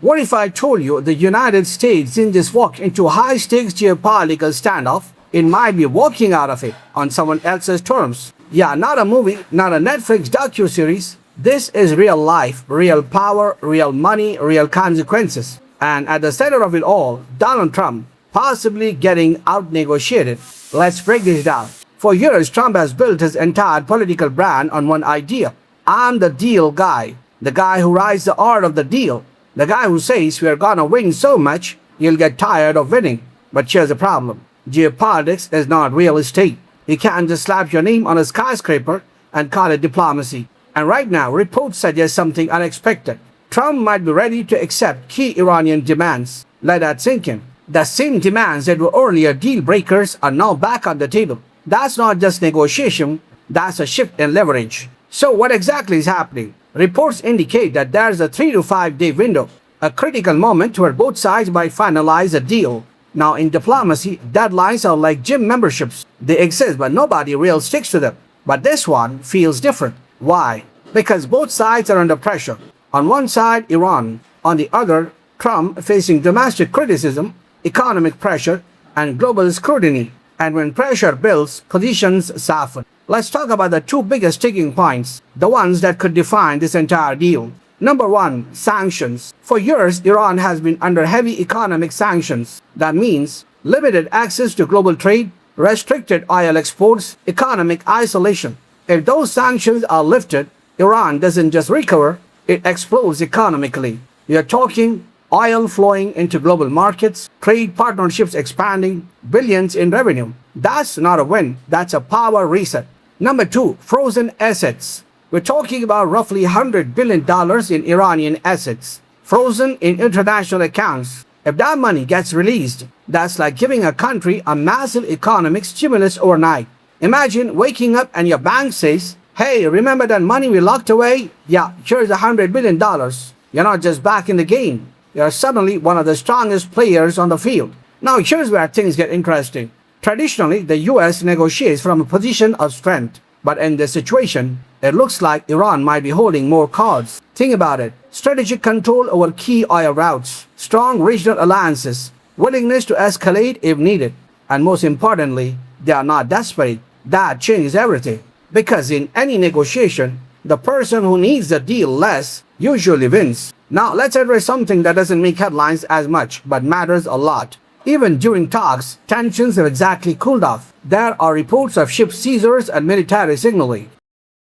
What if I told you the United States didn't just walk into a high-stakes geopolitical standoff? It might be walking out of it on someone else's terms. Yeah, not a movie, not a Netflix docu-series. This is real life, real power, real money, real consequences. And at the center of it all, Donald Trump, possibly getting out-negotiated. Let's break this down. For years, Trump has built his entire political brand on one idea. I'm the deal guy, the guy who writes the art of the deal, the guy who says we're gonna win so much, you'll get tired of winning. But here's the problem. Geopolitics is not real estate. You can't just slap your name on a skyscraper and call it diplomacy. And right now, reports suggest something unexpected. Trump might be ready to accept key Iranian demands. Let that sink in. The same demands that were earlier deal breakers are now back on the table. That's not just negotiation, that's a shift in leverage. So what exactly is happening? Reports indicate that there's a 3 to 5 day window, a critical moment where both sides might finalize a deal. Now in diplomacy, deadlines are like gym memberships. They exist, but nobody really sticks to them. But this one feels different. Why? Because both sides are under pressure. On one side, Iran. On the other, Trump facing domestic criticism, economic pressure, and global scrutiny. And when pressure builds, positions soften. Let's talk about the two biggest sticking points, the ones that could define this entire deal. Number one, sanctions. For years, Iran has been under heavy economic sanctions. That means limited access to global trade, restricted oil exports, economic isolation. If those sanctions are lifted, Iran doesn't just recover, it explodes economically. You're talking oil flowing into global markets, trade partnerships expanding, billions in revenue. That's not a win, that's a power reset. Number two, frozen assets. We're talking about roughly $100 billion in Iranian assets, frozen in international accounts. If that money gets released, that's like giving a country a massive economic stimulus overnight. Imagine waking up and your bank says, hey, remember that money we locked away? Yeah, here's $100 billion. You're not just back in the game. You're suddenly one of the strongest players on the field. Now here's where things get interesting. Traditionally, the US negotiates from a position of strength. But in this situation, it looks like Iran might be holding more cards. Think about it. Strategic control over key oil routes, strong regional alliances, willingness to escalate if needed. And most importantly, they are not desperate. That changes everything. Because in any negotiation, the person who needs the deal less usually wins. Now let's address something that doesn't make headlines as much, but matters a lot. Even during talks, tensions have exactly cooled off. There are reports of ship seizures and military signaling.